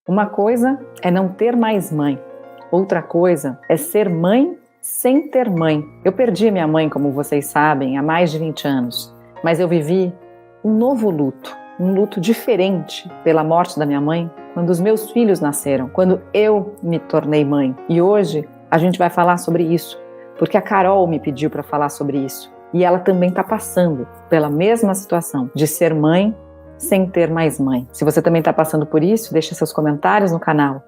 Uma coisa é não ter mais mãe. Outra coisa é ser mãe sem ter mãe. Eu perdi minha mãe, como vocês sabem, há mais de 20 anos. Mas eu vivi um novo luto. Um luto diferente pela morte da minha mãe quando os meus filhos nasceram, quando eu me tornei mãe. E hoje a gente vai falar sobre isso, porque a Carol me pediu para falar sobre isso. E ela também está passando pela mesma situação de ser mãe sem ter mais mãe. Se você também está passando por isso, deixa seus comentários no canal.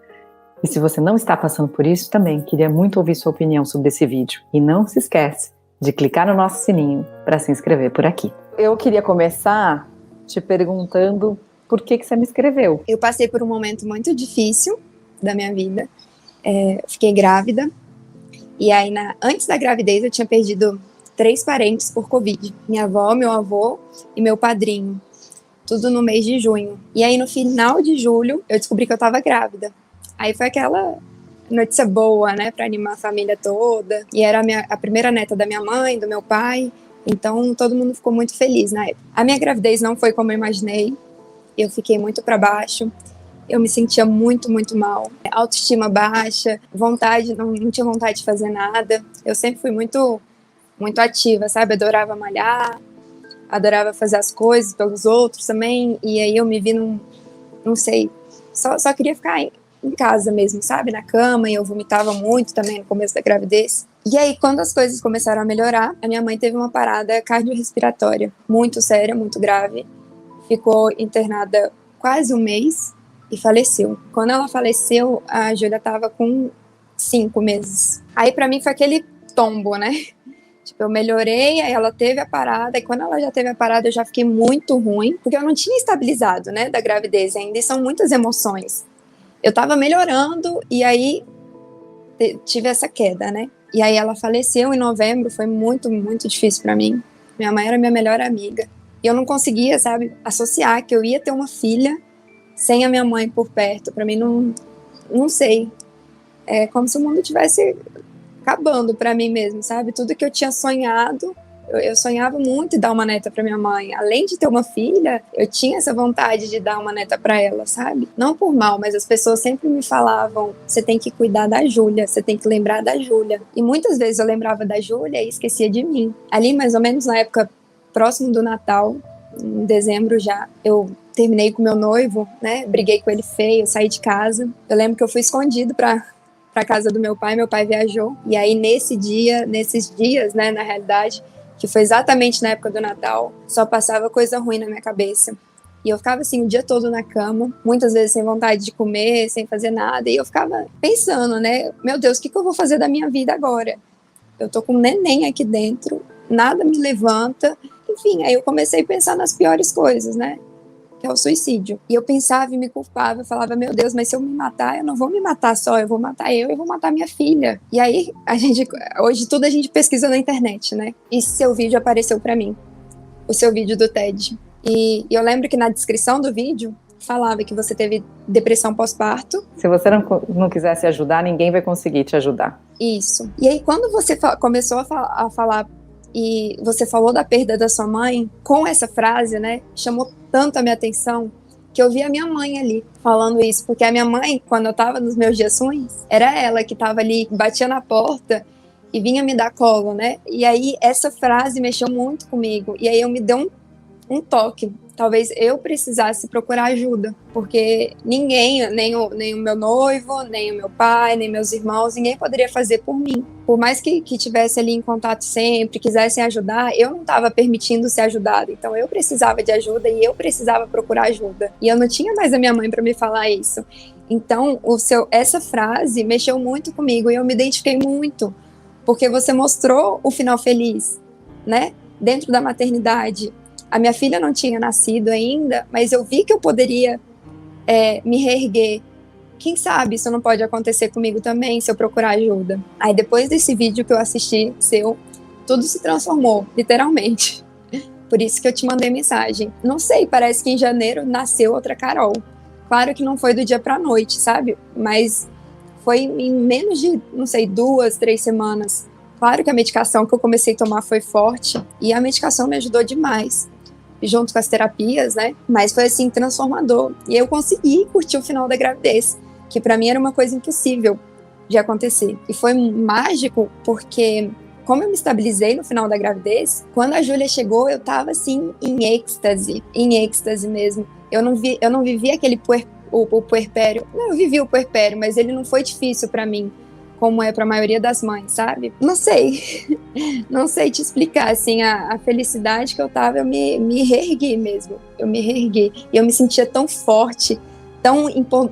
E se você não está passando por isso, também queria muito ouvir sua opinião sobre esse vídeo. E não se esquece de clicar no nosso sininho para se inscrever por aqui. Eu queria começar te perguntando por que você me escreveu. Eu passei por um momento muito difícil da minha vida. Fiquei grávida. E aí, antes da gravidez, eu tinha perdido 3 parentes por Covid. Minha avó, meu avô e meu padrinho. Tudo no mês de junho. E aí, no final de julho, eu descobri que eu estava grávida. Aí foi aquela notícia boa, né, pra animar a família toda. E era a primeira neta da minha mãe, do meu pai. Então, todo mundo ficou muito feliz na época. A minha gravidez não foi como eu imaginei. Eu fiquei muito pra baixo. Eu me sentia muito, muito mal. Autoestima baixa, não tinha vontade de fazer nada. Eu sempre fui muito, muito ativa, sabe? Adorava malhar, adorava fazer as coisas pelos outros também. E aí eu me vi não sei, só queria ficar em casa mesmo, sabe? Na cama, e eu vomitava muito também no começo da gravidez. E aí, quando as coisas começaram a melhorar, a minha mãe teve uma parada cardiorrespiratória muito séria, muito grave. Ficou internada quase um mês e faleceu. Quando ela faleceu, a Júlia tava com 5 meses. Aí, pra mim, foi aquele tombo, né? Tipo, eu melhorei, aí ela teve a parada, e quando ela já teve a parada, eu já fiquei muito ruim, porque eu não tinha estabilizado, né, da gravidez ainda, e são muitas emoções. Eu tava melhorando, e aí tive essa queda, né? E aí ela faleceu em novembro, foi muito, muito difícil pra mim. Minha mãe era minha melhor amiga. E eu não conseguia, sabe, associar que eu ia ter uma filha sem a minha mãe por perto. Pra mim, não sei. É como se o mundo tivesse acabando pra mim mesmo, sabe? Tudo que eu tinha sonhado, eu sonhava muito em dar uma neta pra minha mãe. Além de ter uma filha, eu tinha essa vontade de dar uma neta pra ela, sabe? Não por mal, mas as pessoas sempre me falavam: você tem que cuidar da Júlia, você tem que lembrar da Júlia. E muitas vezes eu lembrava da Júlia e esquecia de mim. Ali, mais ou menos na época próximo do Natal, em dezembro já, eu terminei com meu noivo, né? Briguei com ele feio, saí de casa. Eu lembro que eu fui escondido pra casa do meu pai viajou. E aí nesses dias, né, na realidade, que foi exatamente na época do Natal, só passava coisa ruim na minha cabeça. E eu ficava assim o dia todo na cama, muitas vezes sem vontade de comer, sem fazer nada, e eu ficava pensando, né, meu Deus, o que eu vou fazer da minha vida agora? Eu tô com um neném aqui dentro, nada me levanta, enfim, aí eu comecei a pensar nas piores coisas, né, que é o suicídio. E eu pensava e me culpava, eu falava, meu Deus, mas se eu me matar, eu não vou me matar só, eu vou matar eu vou matar minha filha. E aí, hoje tudo a gente pesquisa na internet, né? E seu vídeo apareceu pra mim, o seu vídeo do TED. E eu lembro que na descrição do vídeo, falava que você teve depressão pós-parto. Se você não quiser se ajudar, ninguém vai conseguir te ajudar. Isso. E aí, quando você começou a falar e você falou da perda da sua mãe, com essa frase, né, chamou tanto a minha atenção, que eu vi a minha mãe ali falando isso, porque a minha mãe, quando eu tava nos meus dias ruins, era ela que tava ali, batia na porta e vinha me dar colo, né, e aí essa frase mexeu muito comigo, e aí eu me deu um toque. Talvez eu precisasse procurar ajuda, porque ninguém, nem o meu noivo, nem o meu pai, nem meus irmãos, ninguém poderia fazer por mim. Por mais que tivesse ali em contato sempre, quisessem ajudar, eu não estava permitindo ser ajudada. Então eu precisava de ajuda e eu precisava procurar ajuda. E eu não tinha mais a minha mãe para me falar isso. Então essa frase mexeu muito comigo e eu me identifiquei muito, porque você mostrou o final feliz, né? Dentro da maternidade. A minha filha não tinha nascido ainda, mas eu vi que eu poderia me reerguer. Quem sabe isso não pode acontecer comigo também, se eu procurar ajuda. Aí depois desse vídeo que eu assisti seu, tudo se transformou, literalmente. Por isso que eu te mandei mensagem. Não sei, parece que em janeiro nasceu outra Carol. Claro que não foi do dia pra noite, sabe? Mas foi em menos de, 2, 3 semanas. Claro que a medicação que eu comecei a tomar foi forte, e a medicação me ajudou demais. junto com as terapias, né? Mas foi assim transformador. E eu consegui curtir o final da gravidez, que para mim era uma coisa impossível de acontecer. E foi mágico porque, como eu me estabilizei no final da gravidez, quando a Júlia chegou, eu tava assim em êxtase mesmo. Eu não vivi aquele o puerpério. Não, eu vivi o puerpério, mas ele não foi difícil para mim, como é para a maioria das mães, sabe? Não sei, não sei te explicar, assim, a felicidade que eu tava, eu me reergui mesmo, eu me reergui, e eu me sentia tão forte, tão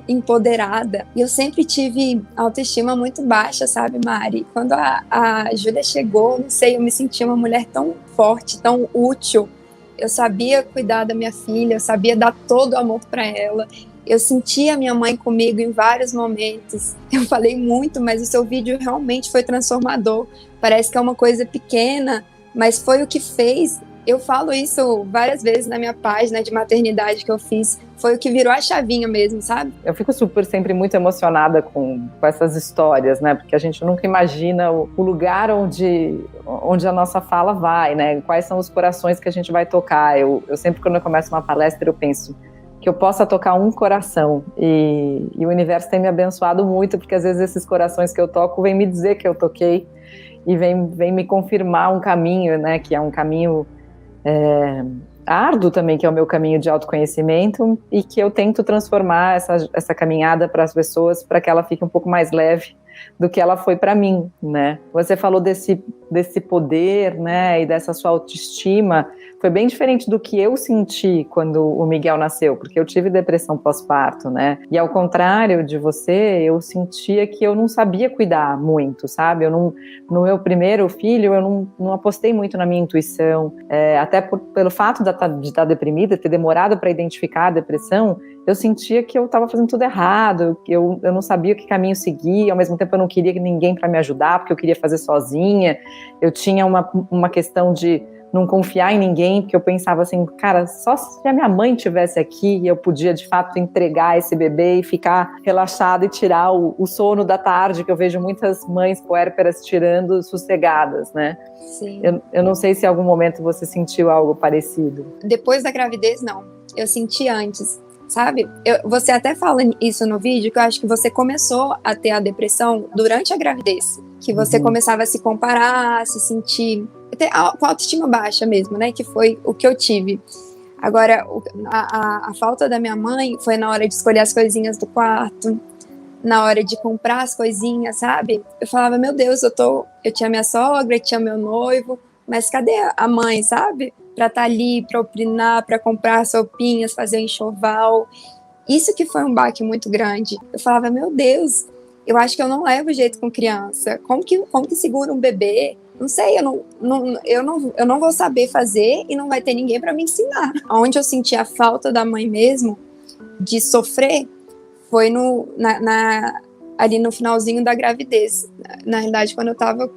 empoderada, e eu sempre tive autoestima muito baixa, sabe, Mari? Quando a Júlia chegou, não sei, eu me sentia uma mulher tão forte, tão útil, eu sabia cuidar da minha filha, eu sabia dar todo o amor para ela. Eu senti a minha mãe comigo em vários momentos. Eu falei muito, mas o seu vídeo realmente foi transformador. Parece que é uma coisa pequena, mas foi o que fez. Eu falo isso várias vezes na minha página de maternidade que eu fiz. Foi o que virou a chavinha mesmo, sabe? Eu fico sempre muito emocionada com essas histórias, né? Porque a gente nunca imagina o lugar onde a nossa fala vai, né? Quais são os corações que a gente vai tocar. Eu sempre, quando eu começo uma palestra, eu penso que eu possa tocar um coração, e o universo tem me abençoado muito, porque às vezes esses corações que eu toco vêm me dizer que eu toquei, e vem me confirmar um caminho, né, que é um caminho árduo também, que é o meu caminho de autoconhecimento, e que eu tento transformar essa caminhada para as pessoas, para que ela fique um pouco mais leve do que ela foi para mim, né? Você falou desse poder, né, e dessa sua autoestima. Foi bem diferente do que eu senti quando o Miguel nasceu, porque eu tive depressão pós-parto, né? E ao contrário de você, eu sentia que eu não sabia cuidar muito, sabe? No meu primeiro filho, eu não apostei muito na minha intuição, até pelo fato de estar deprimida, ter demorado para identificar a depressão. Eu sentia que eu estava fazendo tudo errado, que eu não sabia que caminho seguir, ao mesmo tempo eu não queria ninguém para me ajudar, porque eu queria fazer sozinha. Eu tinha uma questão de não confiar em ninguém, porque eu pensava assim, cara, só se a minha mãe estivesse aqui, eu podia de fato entregar esse bebê e ficar relaxada e tirar o sono da tarde, que eu vejo muitas mães puérperas tirando sossegadas, né? Sim. Eu não sei se em algum momento você sentiu algo parecido. Depois da gravidez, não. Eu senti antes, sabe? Você até fala isso no vídeo, que eu acho que você começou a ter a depressão durante a gravidez. Que você começava a se comparar, a se sentir com a autoestima baixa mesmo, né? Que foi o que eu tive. Agora, a falta da minha mãe foi na hora de escolher as coisinhas do quarto, na hora de comprar as coisinhas, sabe? Eu falava, meu Deus, eu tinha minha sogra, tinha meu noivo, mas cadê a mãe, sabe? Pra estar ali, pra opinar, pra comprar as roupinhas, fazer o enxoval. Isso que foi um baque muito grande. Eu falava, meu Deus, eu acho que eu não levo jeito com criança. Como que segura um bebê? Não sei, eu não vou saber fazer e não vai ter ninguém para me ensinar. Onde eu senti a falta da mãe mesmo, de sofrer, foi ali no finalzinho da gravidez. Na realidade, quando eu estava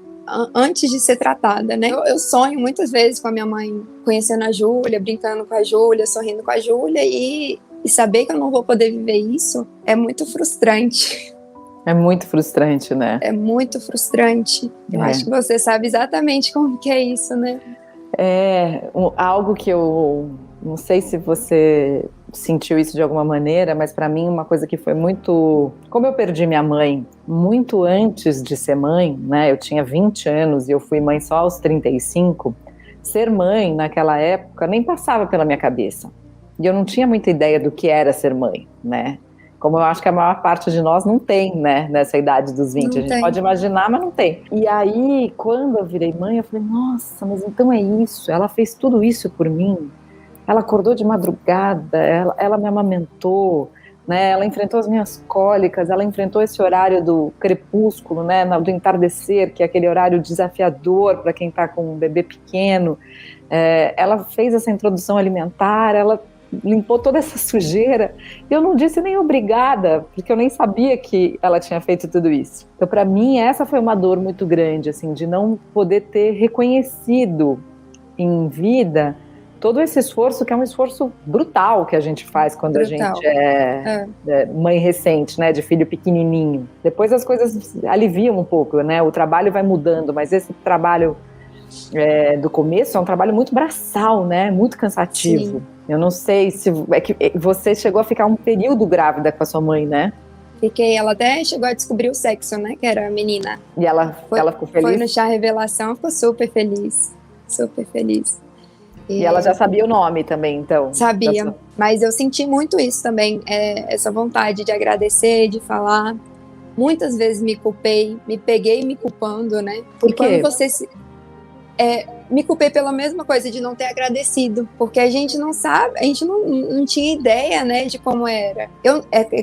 antes de ser tratada, né? Eu sonho muitas vezes com a minha mãe, conhecendo a Júlia, brincando com a Júlia, sorrindo com a Júlia, e saber que eu não vou poder viver isso é muito frustrante. É muito frustrante, né? É muito frustrante. Eu acho que você sabe exatamente como que é isso, né? Algo que eu não sei se você sentiu isso de alguma maneira, mas para mim uma coisa que foi muito... Como eu perdi minha mãe muito antes de ser mãe, né? Eu tinha 20 anos e eu fui mãe só aos 35. Ser mãe naquela época nem passava pela minha cabeça. E eu não tinha muita ideia do que era ser mãe, né? Como eu acho que a maior parte de nós não tem, né, nessa idade dos 20. A gente pode imaginar, mas não tem. E aí, quando eu virei mãe, eu falei, nossa, mas então é isso, ela fez tudo isso por mim. Ela acordou de madrugada, ela me amamentou, né, ela enfrentou as minhas cólicas, ela enfrentou esse horário do crepúsculo, né, do entardecer, que é aquele horário desafiador para quem está com um bebê pequeno. Ela fez essa introdução alimentar, ela limpou toda essa sujeira. Eu não disse nem obrigada, porque eu nem sabia que ela tinha feito tudo isso. Então, para mim, essa foi uma dor muito grande, assim, de não poder ter reconhecido em vida todo esse esforço, que é um esforço brutal que a gente faz quando a gente é mãe recente, né, de filho pequenininho. Depois as coisas aliviam um pouco, né, o trabalho vai mudando, mas esse trabalho do começo, é um trabalho muito braçal, né? Muito cansativo. Sim. Eu não sei se é que você chegou a ficar um período grávida com a sua mãe, né? Fiquei, ela até chegou a descobrir o sexo, né? Que era a menina. E ela ficou feliz? Foi no chá revelação, ficou super feliz. Super feliz. E ela já sabia o nome também, então? Sabia, mas eu senti muito isso também, essa vontade de agradecer, de falar. Muitas vezes me culpei, me peguei me culpando, né? Por quê? Quando você me culpei pela mesma coisa de não ter agradecido, porque a gente não sabe, a gente não tinha ideia, né, de como era.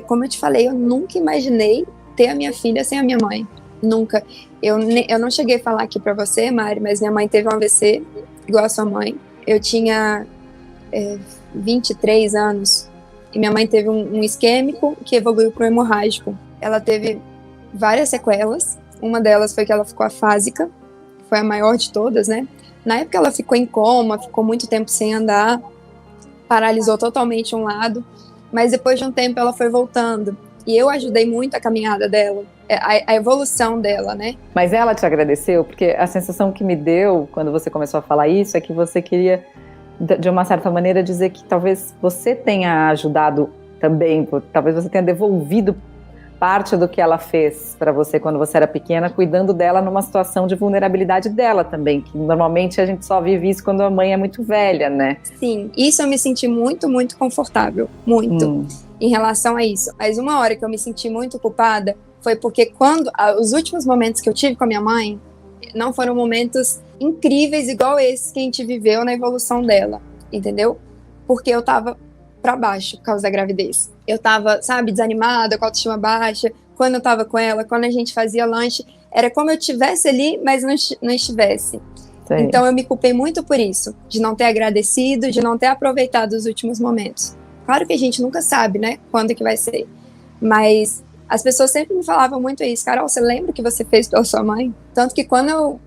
Como eu te falei, eu nunca imaginei ter a minha filha sem a minha mãe. Nunca. Eu não cheguei a falar aqui pra você, Mari, mas minha mãe teve um AVC, igual a sua mãe. Eu tinha 23 anos e minha mãe teve um isquêmico que evoluiu para um hemorrágico. Ela teve várias sequelas. Uma delas foi que ela ficou afásica, foi a maior de todas, né? Na época ela ficou em coma, ficou muito tempo sem andar, paralisou totalmente um lado, mas depois de um tempo ela foi voltando. E eu ajudei muito a caminhada dela, a evolução dela, né? Mas ela te agradeceu? Porque a sensação que me deu quando você começou a falar isso é que você queria, de uma certa maneira, dizer que talvez você tenha ajudado também, talvez você tenha devolvido parte do que ela fez para você quando você era pequena, cuidando dela numa situação de vulnerabilidade dela também, que normalmente a gente só vive isso quando a mãe é muito velha, né? Sim, isso eu me senti muito, muito confortável, muito, em relação a isso. Mas uma hora que eu me senti muito culpada foi porque os últimos momentos que eu tive com a minha mãe não foram momentos incríveis igual esses que a gente viveu na evolução dela, entendeu? Porque eu tava pra baixo por causa da gravidez. Eu tava, sabe, desanimada, com a autoestima baixa. Quando eu tava com ela, quando a gente fazia lanche, era como eu estivesse ali, mas não estivesse. Sim. Então eu me culpei muito por isso, de não ter agradecido, de não ter aproveitado os últimos momentos. Claro que a gente nunca sabe, né, quando que vai ser. Mas as pessoas sempre me falavam muito isso. Carol, você lembra o que você fez pela sua mãe? Tanto que quando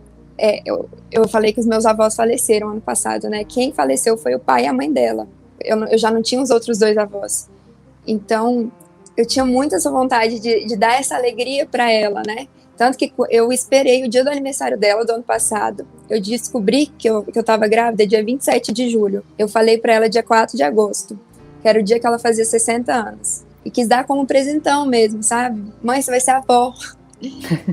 eu falei que os meus avós faleceram ano passado, né? Quem faleceu foi o pai e a mãe dela. Eu já não tinha os outros dois avós. Então, eu tinha muito essa vontade de dar essa alegria para ela, né? Tanto que eu esperei o dia do aniversário dela, do ano passado. Eu descobri que eu estava grávida dia 27 de julho. Eu falei para ela dia 4 de agosto, que era o dia que ela fazia 60 anos. E quis dar como presentão mesmo, sabe? Mãe, você vai ser avó.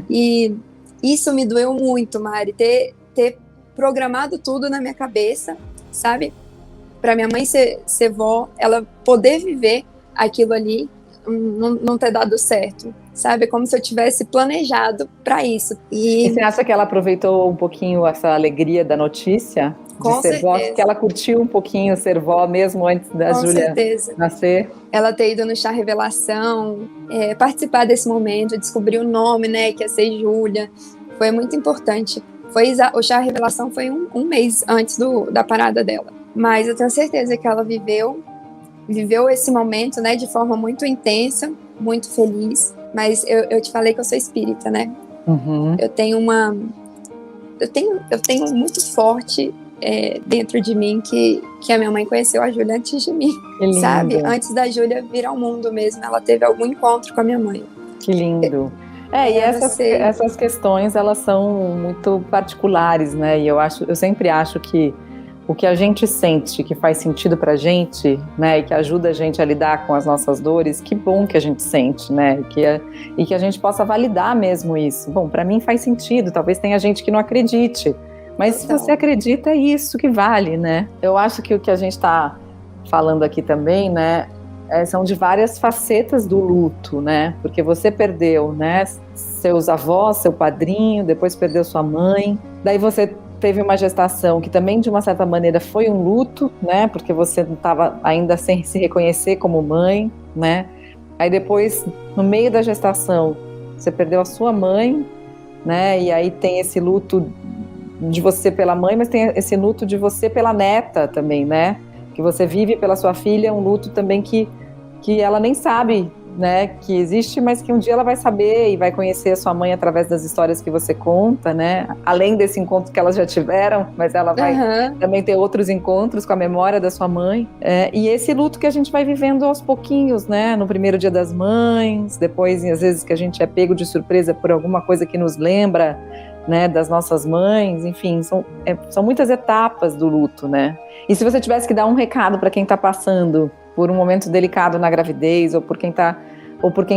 E isso me doeu muito, Mari, ter programado tudo na minha cabeça, sabe? Para minha mãe ser vó, ela poder viver aquilo ali, não ter dado certo, sabe? Como se eu tivesse planejado para isso. E você acha que ela aproveitou um pouquinho essa alegria da notícia de ser vó? Que ela curtiu um pouquinho ser vó mesmo antes da Júlia nascer? Ela ter ido no chá revelação, participar desse momento, descobrir o nome, né, que ia ser Júlia, foi muito importante. O chá revelação foi um mês antes da parada dela. Mas eu tenho certeza que ela viveu esse momento, né, de forma muito intensa, muito feliz. Mas eu te falei que eu sou espírita, né? Uhum. Eu tenho muito forte dentro de mim que a minha mãe conheceu a Júlia antes de mim, sabe? Antes da Júlia vir ao mundo mesmo, ela teve algum encontro com a minha mãe. Que lindo. E essas questões, elas são muito particulares, né? E eu sempre acho que o que a gente sente, que faz sentido pra gente, né, e que ajuda a gente a lidar com as nossas dores, que bom que a gente sente, né, e que a gente possa validar mesmo isso. Bom, pra mim faz sentido, talvez tenha gente que não acredite, mas se você acredita, é isso que vale, né. Eu acho que o que a gente tá falando aqui também, né, são de várias facetas do luto, né, porque você perdeu, né, seus avós, seu padrinho, depois perdeu sua mãe, daí você teve uma gestação que também, de uma certa maneira, foi um luto, né? Porque você não estava ainda sem se reconhecer como mãe, né? Aí depois, no meio da gestação, você perdeu a sua mãe, né? E aí tem esse luto de você pela mãe, mas tem esse luto de você pela neta também, né? Que você vive pela sua filha, um luto também que ela nem sabe, né, que existe, mas que um dia ela vai saber e vai conhecer a sua mãe através das histórias que você conta, né, além desse encontro que elas já tiveram, mas ela vai também ter outros encontros com a memória da sua mãe, e esse luto que a gente vai vivendo aos pouquinhos, né, no primeiro dia das mães, depois às vezes que a gente é pego de surpresa por alguma coisa que nos lembra né, das nossas mães, enfim, são muitas etapas do luto, né? E se você tivesse que dar um recado para quem está passando por um momento delicado na gravidez, ou por quem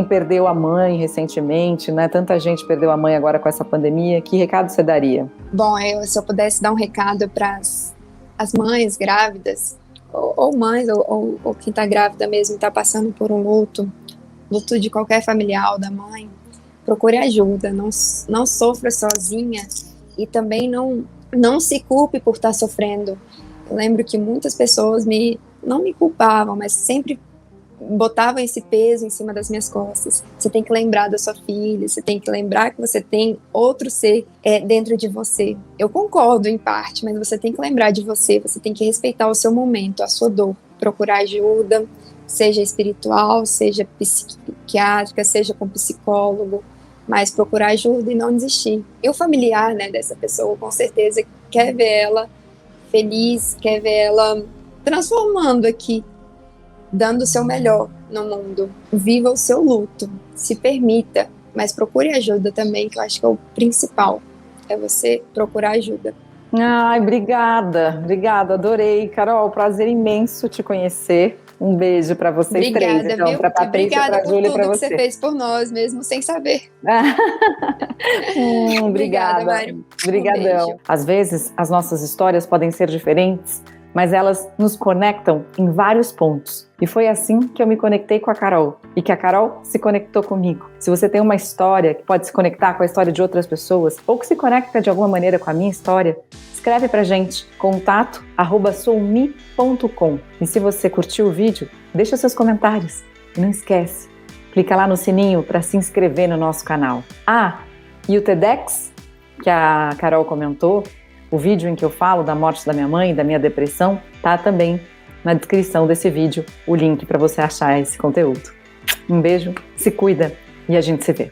perdeu a mãe recentemente, né? Tanta gente perdeu a mãe agora com essa pandemia, que recado você daria? Bom, se eu pudesse dar um recado para as mães grávidas, ou mães, ou quem está grávida mesmo, está passando por um luto de qualquer familiar da mãe, procure ajuda, não sofra sozinha e também não se culpe por estar sofrendo. Eu lembro que muitas pessoas não me culpavam, mas sempre botavam esse peso em cima das minhas costas. Você tem que lembrar da sua filha, você tem que lembrar que você tem outro ser dentro de você. Eu concordo em parte, mas você tem que lembrar de você tem que respeitar o seu momento, a sua dor, procurar ajuda, seja espiritual, seja psiquiátrica, seja com psicólogo, mas procurar ajuda e não desistir. E o familiar, né, dessa pessoa, com certeza, quer ver ela feliz, quer ver ela transformando aqui, dando o seu melhor no mundo. Viva o seu luto, se permita, mas procure ajuda também, que eu acho que é o principal, é você procurar ajuda. Ai, obrigada, adorei. Carol, prazer imenso te conhecer. Um beijo para vocês três, então, para Patrícia, para Júlia e para você. Obrigada por tudo que você fez por nós, mesmo sem saber. Obrigada, Mário. Obrigadão. Às vezes, as nossas histórias podem ser diferentes, mas elas nos conectam em vários pontos. E foi assim que eu me conectei com a Carol, e que a Carol se conectou comigo. Se você tem uma história que pode se conectar com a história de outras pessoas, ou que se conecta de alguma maneira com a minha história, escreve pra gente, contato@soumi.com. E se você curtiu o vídeo, deixa seus comentários. E não esquece, clica lá no sininho para se inscrever no nosso canal. E o TEDx, que a Carol comentou, o vídeo em que eu falo da morte da minha mãe e da minha depressão, tá também na descrição desse vídeo, o link para você achar esse conteúdo. Um beijo, se cuida e a gente se vê.